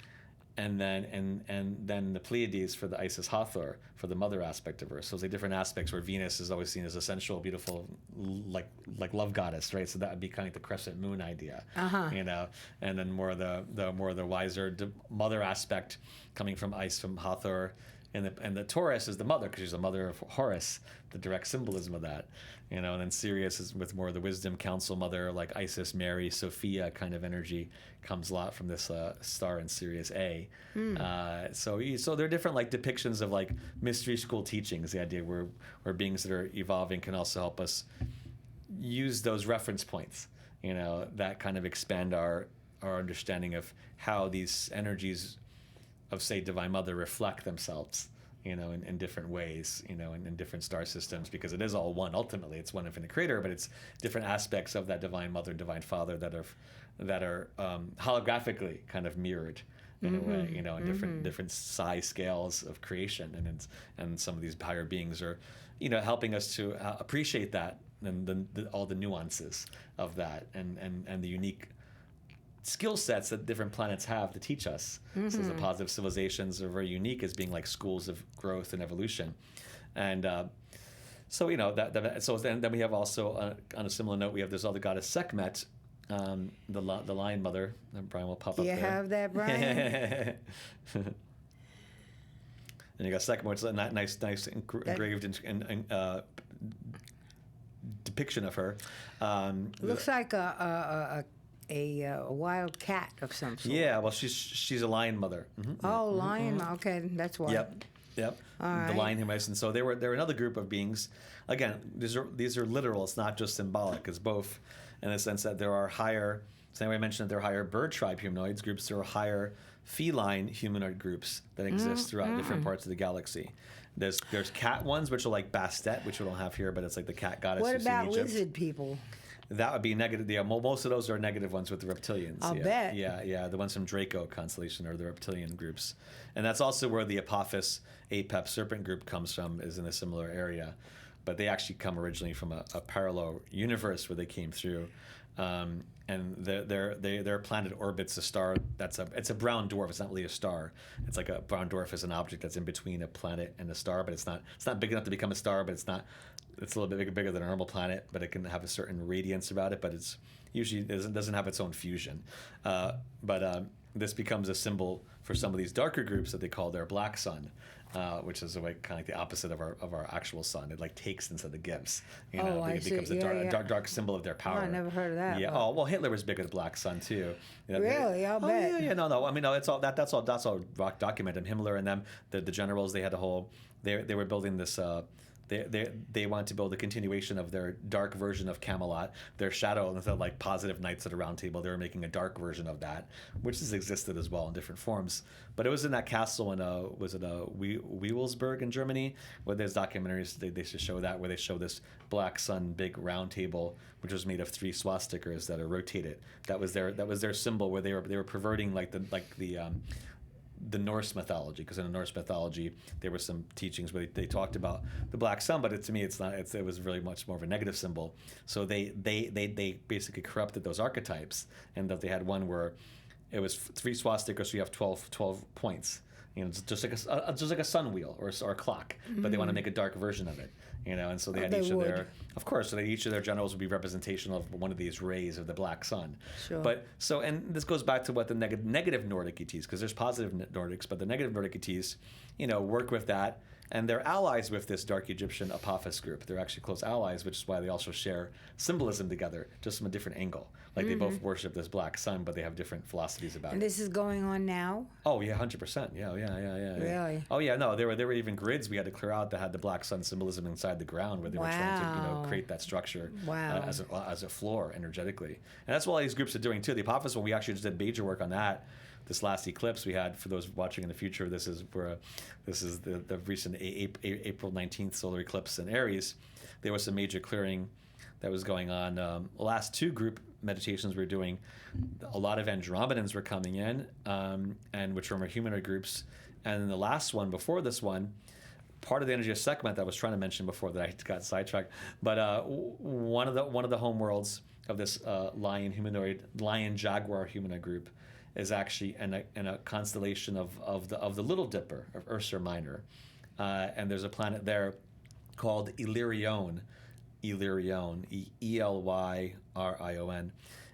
and then the Pleiades for the Isis Hathor for the mother aspect of her. So there's different aspects where Venus is always seen as a sensual, beautiful, like love goddess, right? So that would be kind of the crescent moon idea, and then more of the wiser mother aspect coming from Hathor. And the Taurus is the mother, because she's the mother of Horus, the direct symbolism of that. And then Sirius is with more of the wisdom, counsel mother, like Isis, Mary, Sophia kind of energy, comes a lot from this star in Sirius A. So there are different depictions of mystery school teachings, the idea where beings that are evolving can also help us use those reference points, that kind of expand our understanding of how these energies of, say, Divine Mother reflect themselves, in different ways, in different star systems, because it is all one. Ultimately, it's one infinite creator, but it's different aspects of that Divine Mother, Divine Father that are holographically kind of mirrored in a way, in different size scales of creation, and some of these higher beings are, helping us to appreciate that and all the nuances of that, and the unique skill sets that different planets have to teach us. So the positive civilizations are very unique as being like schools of growth and evolution, and so so then we have also on a similar note, we have this other goddess Sekhmet, the Lion Mother. Brian will pop up there. Do you have that, Brian? And you got Sekhmet, which is a nice engraved depiction of her. Looks like a wild cat of some sort. Yeah, well, she's a lion mother. Oh, lion. Okay, that's why. Yep. All right. The lion humanist. And so they're another group of beings. Again, these are literal. It's not just symbolic. It's both, in the sense that there are higher. So anyway, I mentioned that there are higher bird tribe humanoids groups. There are higher feline humanoid groups that exist throughout different parts of the galaxy. There's cat ones, which are like Bastet, which we don't have here, but it's like the cat goddess. What about in Egypt. lizard people? That would be negative. Yeah, most of those are negative ones with the reptilians. I'll bet. Yeah. The ones from Draco constellation are the reptilian groups, and that's also where the Apophis Apep serpent group comes from. Is in a similar area, but they actually come originally from a parallel universe where they came through, and their planet orbits a star. It's a brown dwarf. It's not really a star. It's like a brown dwarf is an object that's in between a planet and a star, but it's not big enough to become a star, but it's not. It's a little bit bigger than a normal planet, but it can have a certain radiance about it. But it's usually doesn't have its own fusion. But this becomes a symbol for some of these darker groups that they call their black sun, which is a way kind of like the opposite of our actual sun. It like takes instead of gives. It becomes a dark symbol of their power. Oh, I never heard of that. Yeah. Oh well, Hitler was big at the black sun too. Really? I'll bet. Yeah. No. I mean, no. It's all that's all documented. Himmler and them, the generals, they had a whole. They were building this. They wanted to build a continuation of their dark version of Camelot, their shadow, instead of like positive Knights at a Round Table. They were making a dark version of that, which has existed as well in different forms. But it was in that castle in Wewelsburg in Germany, where there's documentaries they should show that, where they show this black sun big round table, which was made of 3 swastikas that are rotated. That was their symbol, where they were perverting the Norse mythology, because in the Norse mythology there were some teachings where they talked about the black sun, but to me it's not. It was really much more of a negative symbol. So they basically corrupted those archetypes, and that they had one where it was 3 swastikas, so you have 12 points. Just like a sun wheel or a clock, but they want to make a dark version of it. And so they had each of their generals would be representation of one of these rays of the black sun. Sure. But and this goes back to what the negative Nordic ETs, because there's positive Nordics, but the negative Nordic ETs, work with that, and they're allies with this dark Egyptian Apophis group. They're actually close allies, which is why they also share symbolism together, just from a different angle. Like they both worship this black sun, but they have different philosophies about it. And this is going on now? Oh yeah, 100%. Yeah. Really? Oh yeah, no, there were even grids we had to clear out that had the black sun symbolism inside the ground, where they were trying to create that structure as a floor energetically. And that's what all these groups are doing too. The Apophis one, we actually just did major work on that. This last eclipse we had, for those watching in the future, this is the recent April 19th solar eclipse in Aries. There was some major clearing that was going on. The last 2 group meditations we were doing, a lot of Andromedans were coming in, and which were more humanoid groups. And then the last one before this one, part of the energy of Sekhmet that I was trying to mention before that I got sidetracked, but one of the home worlds of this lion jaguar humanoid group is actually in a constellation of the Little Dipper, of Ursa Minor, and there's a planet there called Illyrion, Elyrion,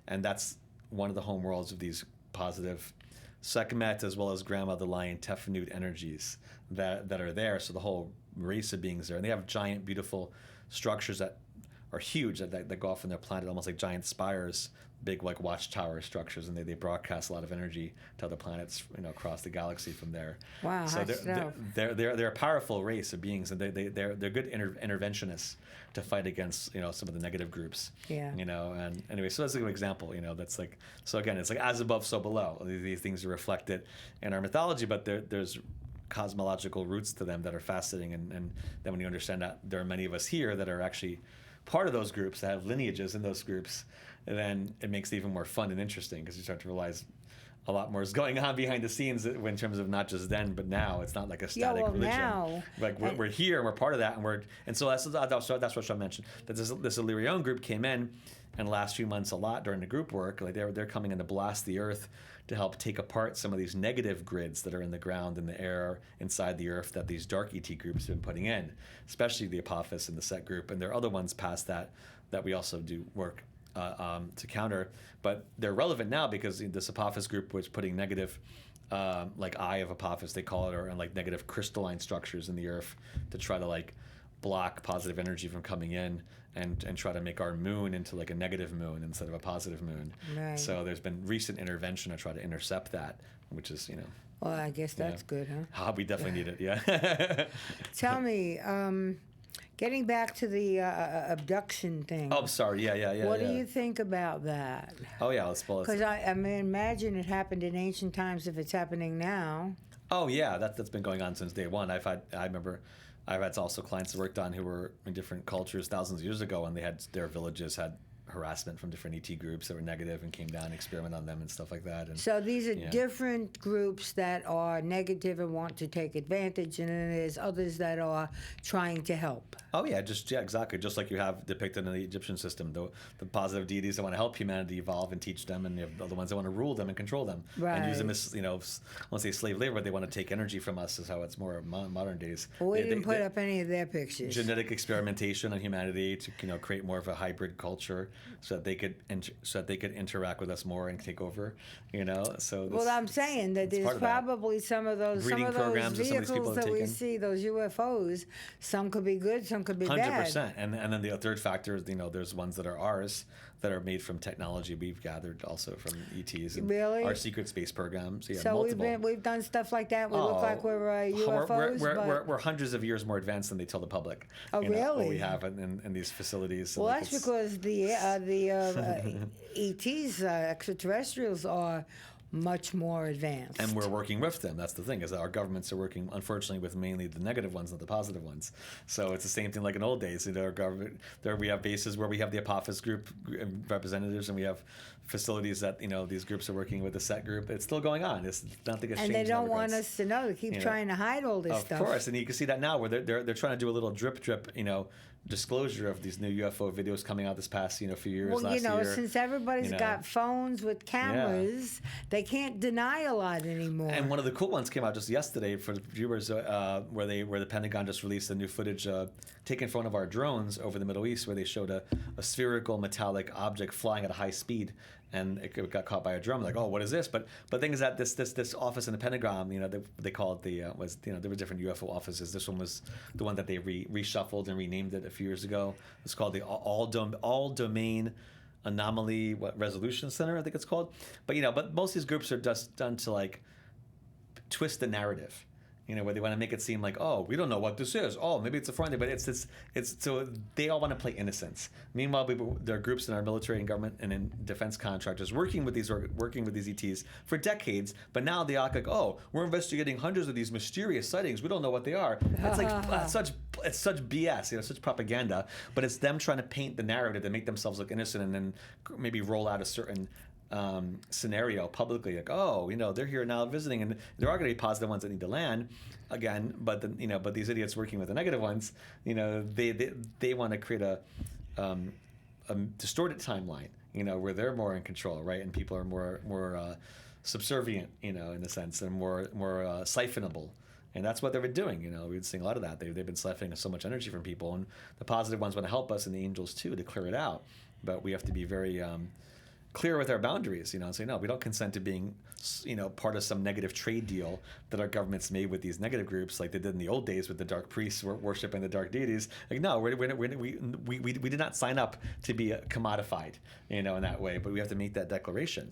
and that's one of the home worlds of these positive Sekhmet, as well as Grandmother Lion Tefnut energies that are there. So the whole race of beings there, and they have giant, beautiful structures that are huge that go off on their planet, almost like giant spires, big like watchtower structures, and they broadcast a lot of energy to other planets, across the galaxy from there. Wow, so they're a powerful race of beings, and they're good interventionists to fight against some of the negative groups. Yeah. And anyway, so that's a good example. That's like, so again, it's like as above, so below. These things are reflected in our mythology, but there's cosmological roots to them that are fascinating, and then when you understand that there are many of us here that are actually part of those groups, that have lineages in those groups, then it makes it even more fun and interesting, because you start to realize a lot more is going on behind the scenes in terms of not just then but now. It's not like a static religion. Now, like we're here and we're part of that, and so that's what Sean mentioned, that this Illyrian group came in the last few months a lot during the group work. Like they're coming in to blast the earth, to help take apart some of these negative grids that are in the ground and the air inside the earth that these dark ET groups have been putting in, especially the Apophis and the Set group, and there are other ones past that we also do work to counter, but they're relevant now because this Apophis group was putting negative, like Eye of Apophis they call it, or like negative crystalline structures in the earth to try to like block positive energy from coming in, and try to make our moon into like a negative moon instead of a positive moon. Right. So there's been recent intervention to try to intercept that, which is Well, I guess that's good, huh? We definitely need it. Yeah. Tell me, getting back to the abduction thing. Oh, sorry. Yeah. What do you think about that? Oh yeah, let's pull it. Because I mean, imagine it happened in ancient times if it's happening now. Oh yeah, that's been going on since day one. I remember I've had also clients that worked on who were in different cultures thousands of years ago, and their villages had harassment from different ET groups that were negative and came down and experiment on them and stuff like that. And so these are different groups that are negative and want to take advantage, and then there's others that are trying to help. Oh yeah, exactly. Just like you have depicted in the Egyptian system, the positive deities that want to help humanity evolve and teach them, and you have the ones that want to rule them and control them, right, and use them as I won't say slave labor, but they want to take energy from us. Is how it's more modern days. Well, we didn't put up any of their pictures. Genetic experimentation on humanity to create more of a hybrid culture, so that they could interact with us more and take over. So well, I'm saying that there's probably some of those vehicles that we see, those UFOs. Some could be good, some could be 100%. Bad. 100%. And then the third factor is there's ones that are ours, that are made from technology we've gathered also from ETs and our secret space programs. Yeah, so multiple. we've done stuff like that. We look like we're UFOs. We're hundreds of years more advanced than they tell the public. Oh, really? What we have in these facilities. Well, that's because the ETs, extraterrestrials, are much more advanced. And we're working with them. That's the thing, is that our governments are working, unfortunately, with mainly the negative ones, not the positive ones. So it's the same thing like in old days. Our government, we have bases where we have the Apophis group representatives, and we have facilities that these groups are working with the Set group. It's still going on. It's nothing has changed. And they don't want us to know. They keep trying to hide all this stuff. Of course, and you can see that now where they're trying to do a little drip, disclosure of these new UFO videos coming out this past few years. Well, last year, since everybody's got phones with cameras, they can't deny a lot anymore. And one of the cool ones came out just yesterday for the viewers, where the Pentagon just released the new footage taken from one of our drones over the Middle East, where they showed a spherical metallic object flying at a high speed, and it got caught by a drone. Like, oh, what is this? But the thing is that this office in the Pentagon, they call it there were different UFO offices. This one was the one that they reshuffled and renamed it a few years ago. It's called the All Domain Anomaly Resolution Center, I think it's called. But most of these groups are just done to twist the narrative. Where they want to make it seem like, oh, we don't know what this is. Oh, maybe it's a foreign thing, but it's so they all want to play innocence. Meanwhile, there are groups in our military and government and in defense contractors working with these ETs for decades, but now they act like, oh, we're investigating hundreds of these mysterious sightings. We don't know what they are. It's like it's such BS, such propaganda. But it's them trying to paint the narrative to make themselves look innocent, and then maybe roll out a certain scenario publicly, like, oh, they're here now visiting, and there are going to be positive ones that need to land again, but but these idiots working with the negative ones, they want to create a distorted timeline, where they're more in control, right, and people are more subservient, in a sense, they're more siphonable. And that's what they've been doing. We've been seeing a lot of that. They've been siphoning so much energy from people, and the positive ones want to help us, and the angels too, to clear it out. But we have to be very clear with our boundaries, and say, no, we don't consent to being, part of some negative trade deal that our governments made with these negative groups, like they did in the old days with the dark priests worshiping the dark deities. Like, no, we did not sign up to be commodified, in that way. But we have to make that declaration,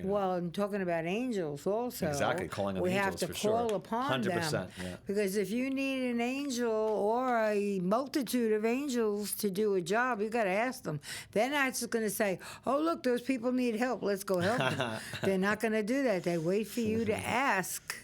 Well, and talking about angels also. Exactly, calling on we angels have to for call sure. upon 100%, them. yeah. Because if you need an angel or a multitude of angels to do a job, you got to ask them. They're not just going to say, "Oh, look, those people need help. Let's go help them." They're not going to do that. They wait for you to ask.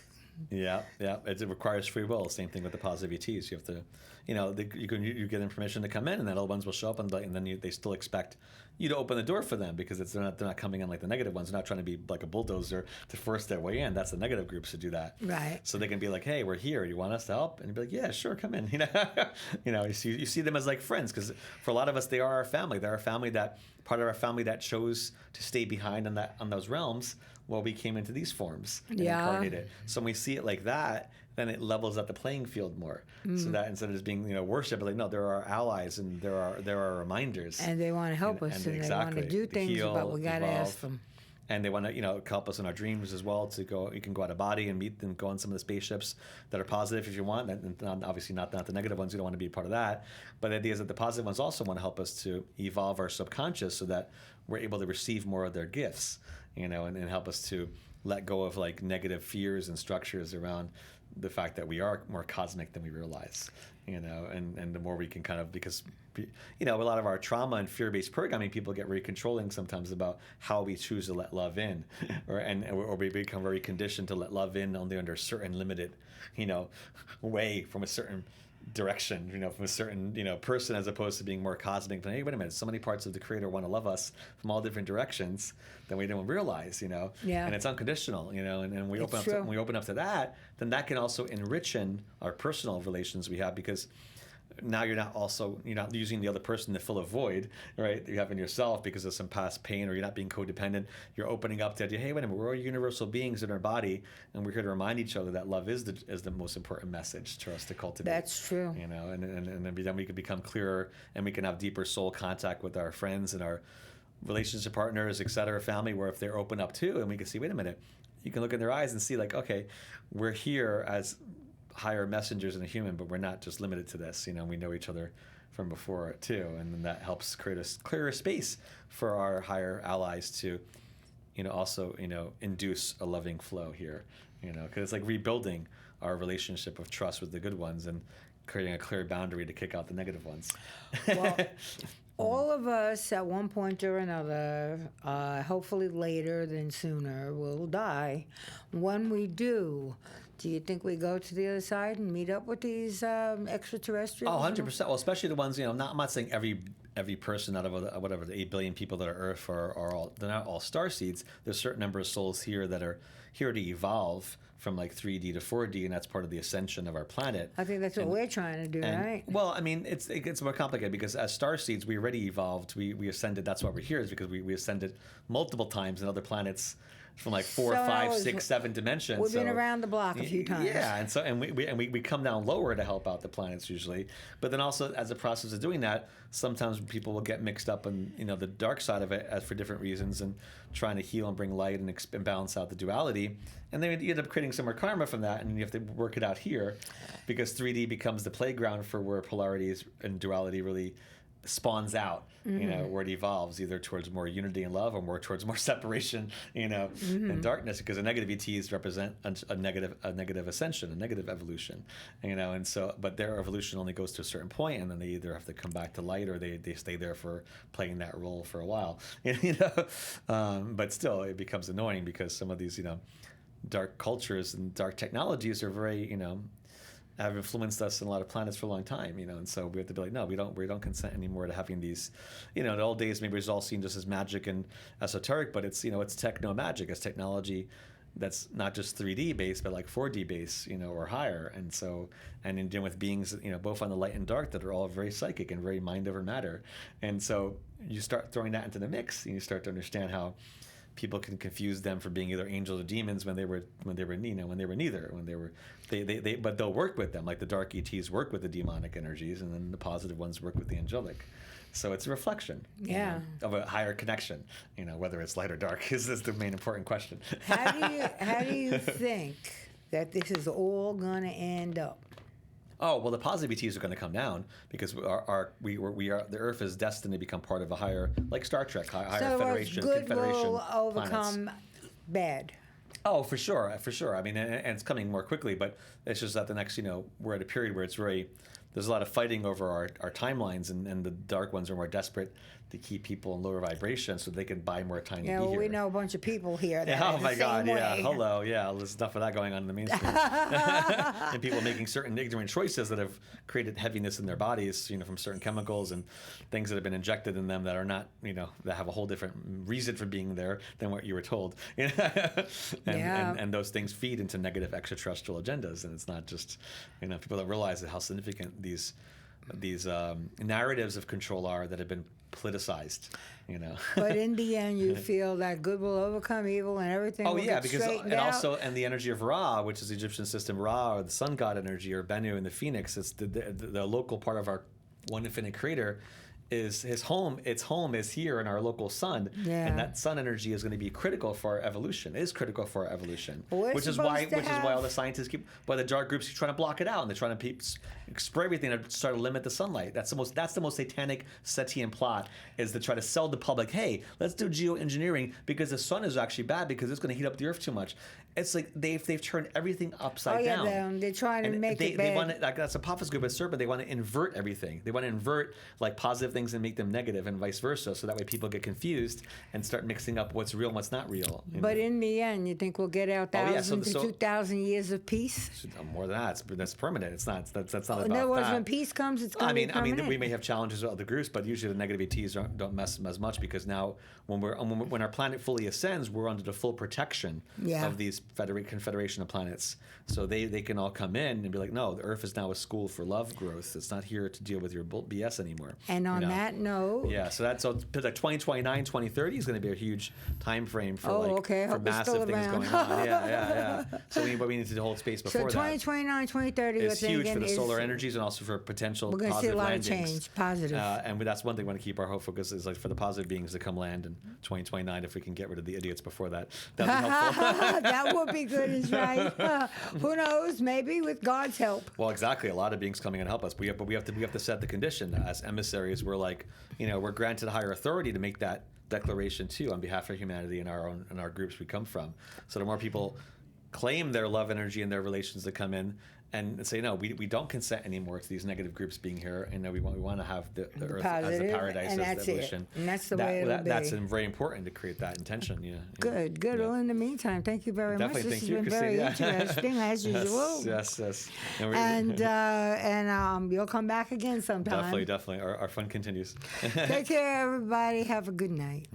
Yeah. It requires free will. Same thing with the positive ETs. You have to, you get them permission to come in, and then other ones will show up, and then they still expect you to open the door for them, because they're not coming in like the negative ones. They're not trying to be like a bulldozer to force their way in. That's the negative groups to do that. Right. So they can be like, "Hey, we're here. You want us to help?" And you'd be like, "Yeah, sure, come in." You see them as like friends, because for a lot of us, they are our family. They're our family, that part of our family that chose to stay behind on those realms while we came into these forms and incarnated. So when we see it like that, then it levels up the playing field more. So that instead of just being worship, like, no, there are allies, and there are reminders, And they want to help us, and they want to do things, heal, but we got to evolve. ask them. And they want to, help us in our dreams as well. You can go out of body and meet and go on some of the spaceships that are positive if you want. And obviously not the negative ones. You don't want to be a part of that. But the idea is that the positive ones also want to help us to evolve our subconscious so that we're able to receive more of their gifts, and help us to let go of like negative fears and structures around the fact that we are more cosmic than we realize, and the more we can kind of, because, a lot of our trauma and fear-based programming, people get very controlling sometimes about how we choose to let love in, or we become very conditioned to let love in only under a certain limited, way from a certain direction, from a certain, person, as opposed to being more cosmic. But hey, wait a minute, so many parts of the Creator want to love us from all different directions that we don't realize, Yeah. And it's unconditional, and we open up to that, then that can also enrich our personal relations we have, because now you're not using the other person to fill a void, right, that you have in yourself because of some past pain, or you're not being codependent. You're opening up to the idea, hey, wait a minute, we're all universal beings in our body, and we're here to remind each other that love is the most important message to us to cultivate. That's true. And then we can become clearer, and we can have deeper soul contact with our friends and our relationship partners, et cetera, family, where if they're open up too, and we can see, wait a minute, you can look in their eyes and see, like, okay, we're here as higher messengers in a human, but we're not just limited to this. We know each other from before too, and then that helps create a clearer space for our higher allies to, also, induce a loving flow here. Because it's like rebuilding our relationship of trust with the good ones and creating a clear boundary to kick out the negative ones. Well, all of us at one point or another, hopefully later than sooner, will die. When we do you think we go to the other side and meet up with these extraterrestrials? Oh, 100%. Well, especially the ones, I'm not saying every person out of whatever the 8 billion people that are Earth are all, they're not all starseeds. There's a certain number of souls here that are here to evolve from like 3D to 4D, and that's part of the ascension of our planet. I think that's what we're trying to do, right? Well, I mean, it gets more complicated, because as starseeds, we already evolved. We ascended. That's why we're here, is because we ascended multiple times in other planets, from like 4, 5, 6, 7 dimensions. We've been around the block a few times. Yeah, and we come down lower to help out the planets usually. But then also, as a process of doing that, sometimes people will get mixed up in the dark side of it, as for different reasons, and trying to heal and bring light and balance out the duality. And then you end up creating some more karma from that, and you have to work it out here, because 3D becomes the playground for where polarities and duality really spawns out, where it evolves either towards more unity and love, or more towards more separation, and darkness, because the negative ETs represent a negative ascension, a negative evolution, and so, but their evolution only goes to a certain point, and then they either have to come back to light, or they stay there for playing that role for a while, but still it becomes annoying, because some of these, dark cultures and dark technologies are very, have influenced us in a lot of planets for a long time, and so we have to be like, no, we don't consent anymore to having these, in the old days, maybe it was all seen just as magic and esoteric, but it's, it's techno magic, it's technology that's not just 3D based, but like 4D based, or higher. And so, and in dealing with beings, both on the light and dark, that are all very psychic and very mind over matter. And so you start throwing that into the mix, and you start to understand how people can confuse them for being either angels or demons when they were neither, but they'll work with them, like the dark ETs work with the demonic energies, and then the positive ones work with the angelic. So it's a reflection, of a higher connection. Whether it's light or dark is the main important question. How do you think that this is all going to end up? Oh, well, the positive ETs are going to come down because the Earth is destined to become part of a higher, like Star Trek, higher Federation, good Confederation will overcome planets. bad. Oh, for sure. I mean, and it's coming more quickly, but it's just that the next, we're at a period where there's a lot of fighting over our timelines, and the dark ones are more desperate to keep people in lower vibration so they can buy more time to be here. We know a bunch of people here. That oh my God! Way. Yeah, hello. Yeah, there's enough of that going on in the mainstream, and people making certain ignorant choices that have created heaviness in their bodies, from certain chemicals and things that have been injected in them that are not, that have a whole different reason for being there than what you were told. And those things feed into negative extraterrestrial agendas, and it's not just, people don't realize how significant these narratives of control are that have been politicized, But in the end, you feel that good will overcome evil and everything. Oh will yeah, get because straightened out. and the energy of Ra, which is the Egyptian system, Ra, or the sun god energy, or Bennu and the phoenix. It's the local part of our one infinite creator. Is his home? Its home is here in our local sun, and that sun energy is going to be critical for our evolution. It is critical for our evolution, which is why all the scientists why the dark groups keep trying to block it out, and they're trying to spray everything to start to limit the sunlight. That's the most satanic Setian plot, is to try to sell the public, hey, let's do geoengineering because the sun is actually bad because it's going to heat up the earth too much. It's like they've turned everything upside down. They're trying to make it bad. They want to, that's Apophysis group at Serpent. They want to invert everything. They want to invert like positive things and make them negative, and vice versa. So that way people get confused and start mixing up what's real and what's not real. But in the end, you think we'll get our 1,000 to 2,000 years of peace? More than that. That's permanent. It's not. That's not about in other words, that. when peace comes, it's going to be permanent. I mean, we may have challenges with other groups, but usually the negative ETs don't mess as much, because now when our planet fully ascends, we're under the full protection of these confederation of planets. So they can all come in and be like, no, the Earth is now a school for love growth. It's not here to deal with your BS anymore. And on that note, so like 2029, 2030 is going to be a huge time frame for for massive things going on. So we need to hold space before that. So 2029, 2030 is huge for the solar energies and also for potential positive landings. We're going to see a lot of change, positive. And that's one thing we want to keep our hope focus is like for the positive beings to come land in 2029. If we can get rid of the idiots before that, that'd be helpful. That would be good, is right. Who knows? Maybe with God's help. Well, exactly. A lot of beings coming and help us. We have to set the condition as emissaries. We're like, we're granted higher authority to make that declaration too on behalf of humanity and our groups we come from. So the more people claim their love energy and their relations that come in and say, no, we don't consent anymore to these negative groups being here, and we want to have the Earth as a paradise, as the evolution. And that's the way it'll be. That's very important to create that intention. Good. Yeah. Well, in the meantime, thank you very much. This has been very interesting, as usual. Yes. And you'll come back again sometime. Definitely. Our fun continues. Take care, everybody. Have a good night.